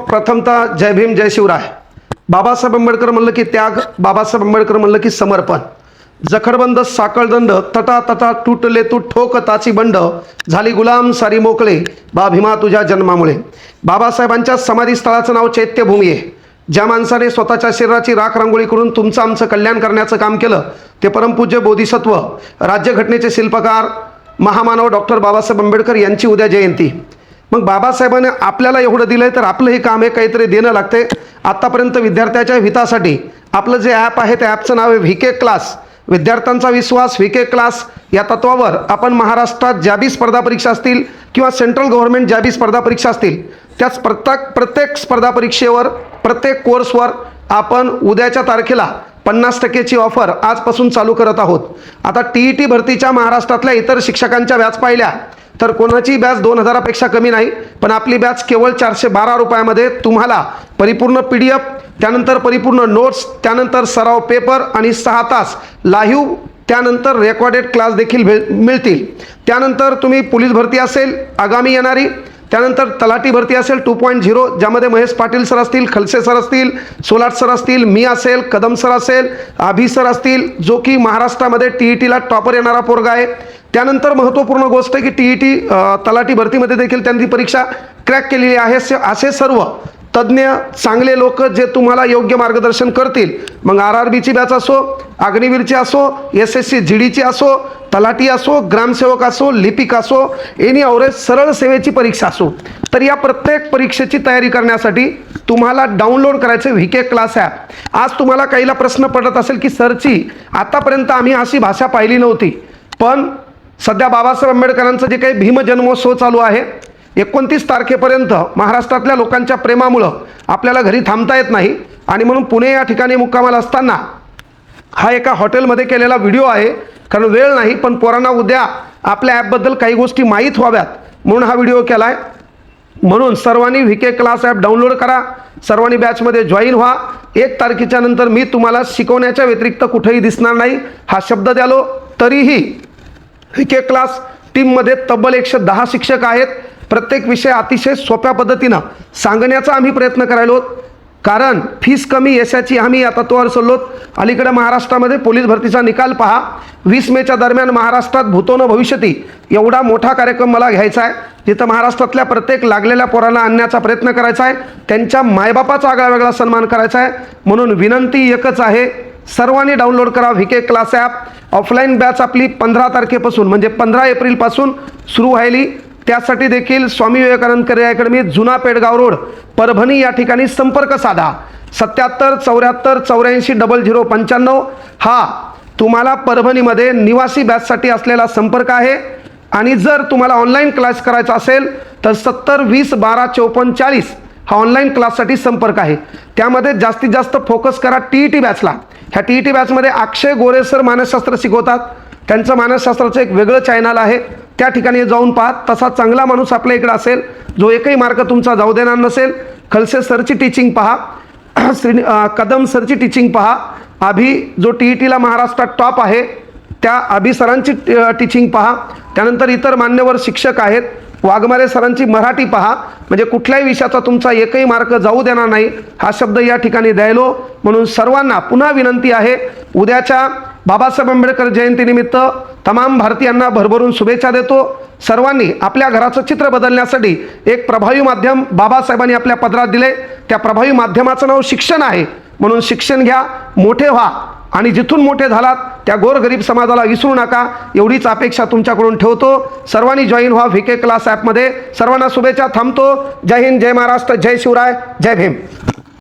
प्रथमतः जय भीम जय शिवराय. बाबासाहेब आंबेडकर म्हणलं की त्याग, बाबासाहेब आंबेडकर म्हणलं की समर्पण. जखडबंद साखळदंड तटा तटा तुटले तू ठोक ताची बंड, झाली गुलाम सारी मोकळे बा भीमा तुझ्या जन्मामुळे. बाबासाहेबांच्या समाधीस्थळाचं नाव चैत्यभूमी आहे. ज्या माणसाने स्वतःच्या शरीराची राख रांगोळी करून तुमचं आमचं कल्याण करण्याचं काम केलं ते परमपूज्य बोधिसत्व, राज्यघटनेचे शिल्पकार, महामानव डॉक्टर बाबासाहेब आंबेडकर यांची उद्या जयंती. मग बाबासाहेबांनी आपल्याला एवढं दिलंय तर आपलं हे काम आहे, काहीतरी देणं लागते. आत्तापर्यंत विद्यार्थ्याच्या हितासाठी आपलं जे ॲप आहे त्या ॲपचं नाव आहे व्हीके क्लास. विद्यार्थ्यांचा विश्वास व्हीके क्लास या तत्वावर आपण महाराष्ट्रात ज्या बी स्पर्धा परीक्षा असतील किंवा सेंट्रल गव्हर्नमेंट ज्या बी स्पर्धा परीक्षा असतील त्याच प्रत्येक स्पर्धा परीक्षेवर, प्रत्येक कोर्सवर आपण उद्याच्या तारखेला 50% ऑफर आजपासून चालू करत आहोत. आता TET भरतीच्या महाराष्ट्रातल्या इतर शिक्षकांच्या बॅच पाहिल्या तर कोणाची बॅच 2000पेक्षा कमी नाही, पण आपली बॅच केवळ 412 रुपयामध्ये तुम्हाला परिपूर्ण PDF, त्यानंतर परिपूर्ण नोट्स, त्यानंतर सराव पेपर आणि 6 तास लाईव्ह, त्यानंतर रेकॉर्डेड क्लास देखील मिळतील. त्यानंतर तुम्ही पोलीस भरती असेल आगामी येणारी, त्यानंतर तलाठी भरती असेल 2.0 ज्यामध्ये महेश पाटील सर असतील, खलसे सर असतील, सोलाट सर असतील, मी असेल, कदम सर असेल, अभि सर असतील, जो की महाराष्ट्रामध्ये TETला टॉपर येणारा पोरगा आहे. त्यानंतर महत्त्वपूर्ण गोष्ट आहे की TET तलाठी भरतीमध्ये देखील त्यांनी परीक्षा क्रॅक केलेली आहे. असे सर्व तज्ज्ञ चांगले लोक जे तुम्हाला योग्य मार्गदर्शन करतील. मग RRBची बॅच असो, अग्निवीरची असो, SSC GDची असो, तलाठी असो, ग्रामसेवक असो, लिपिक असो, एनी अवरेज सरळ सेवेची परीक्षा असो, तर या प्रत्येक परीक्षेची तयारी करण्यासाठी तुम्हाला डाउनलोड करायचे व्हीके क्लास ॲप. आज तुम्हाला काहीला प्रश्न पडत असेल की सरची आतापर्यंत आम्ही अशी भाषा पाहिली नव्हती, पण सध्या बाबासाहेब आंबेडकरांचं जे काही भीमजन्मोत्सव चालू आहे 29 तारखेपर्यंत महाराष्ट्रातल्या लोकांच्या प्रेमामुळं आपल्याला घरी थांबता येत नाही आणि म्हणून पुणे या ठिकाणी मुक्कामाला असताना हा एका हॉटेलमध्ये केलेला व्हिडिओ आहे. कारण वेळ नाही, पण पोरांना उद्या आपल्या ॲपबद्दल काही गोष्टी माहीत व्हाव्यात म्हणून हा व्हिडिओ केला आहे. म्हणून सर्वांनी व्हीके क्लास ॲप डाउनलोड करा, सर्वांनी बॅचमध्ये जॉईन व्हा. 1 तारखेच्या नंतर मी तुम्हाला शिकवण्याच्या व्यतिरिक्त कुठेही दिसणार नाही हा शब्द द्यालो. तरीही व्हीके क्लास टीममध्ये तब्बल 110 शिक्षक आहेत. प्रत्येक विषय अतिशय सोप्या पद्धतीनं सांगण्याचा आम्ही प्रयत्न करायलो, कारण फीस कमी यशाची आम्ही या तत्वावर चाललोत. अलीकडे महाराष्ट्रामध्ये पोलीस भरतीचा निकाल पहा. 20 मेच्या दरम्यान महाराष्ट्रात भूतो न भविष्यती एवढा मोठा कार्यक्रम मला घ्यायचा आहे, जिथं महाराष्ट्रातल्या प्रत्येक लागलेल्या पोरांना आणण्याचा प्रयत्न करायचा आहे, त्यांच्या मायबापाचा आगळा वेगळा सन्मान करायचा आहे. म्हणून विनंती एकच आहे, सर्वांनी डाउनलोड करा V K class app. Offline batch आपली 15 तारखेपासून म्हणजे 15 एप्रिलपासून सुरू व्हायली. त्यासाठी देखील स्वामी विवेकानंद करिअर अकॅडमी, जुना पेडगाव रोड, परभणी या ठिकाणी संपर्क साधा. 77 74 84 0095 हा तुम्हाला परभणीमध्ये निवासी बॅचसाठी असलेला संपर्क आहे. आणि जर तुम्हाला ऑनलाईन क्लास करायचा असेल तर 70 20 12 54 40 हा ऑनलाईन क्लाससाठी संपर्क आहे. त्यामध्ये जास्तीत जास्त फोकस करा TET बॅचला. ह्या TET बॅचमध्ये अक्षय गोरे सर मानसशास्त्र शिकवतात. त्यांचं मानसशास्त्राचं एक वेगळं चॅनल आहे, त्या ठिकाणी जाऊन पहा. तसा चांगला माणूस आपल्या इकडे असेल जो एकही मार्क तुमचा जाऊ देणार नसेल. खलसे सरची टीचिंग पहा, कदम सरची टीचिंग पहा, अभि जो TETला महाराष्ट्रात टॉप आहे त्या अभि सरांची टीचिंग पहा. त्यानंतर इतर मान्यवर शिक्षक आहेत, वाघमारे सरांची मराठी पहा. म्हणजे कुठल्याही विषयाचा तुमचा एकही मार्क जाऊ देणार नाही हा शब्द या ठिकाणी द्यायलो. म्हणून सर्वांना पुन्हा विनंती आहे, उद्याच्या बाबासाहेब आंबेडकर जयंतीनिमित्त तमाम भारतीयांना भरभरून शुभेच्छा देतो. सर्वांनी आपल्या घराचं चित्र बदलण्यासाठी एक प्रभावी माध्यम बाबासाहेबांनी आपल्या पदरात दिले. त्या प्रभावी माध्यमाचं नाव शिक्षण आहे. म्हणून शिक्षण घ्या, मोठे व्हा आणि जिथून मोठे झालात त्या गोरगरीब समाजाला विसरू नका, एवढीच अपेक्षा तुमच्याकडून ठेवतो. सर्वांनी जॉईन व्हा व्हीके क्लास ॲपमध्ये. सर्वांना शुभेच्छा. थांबतो. जय हिंद, जय महाराष्ट्र, जय शिवराय, जय भीम.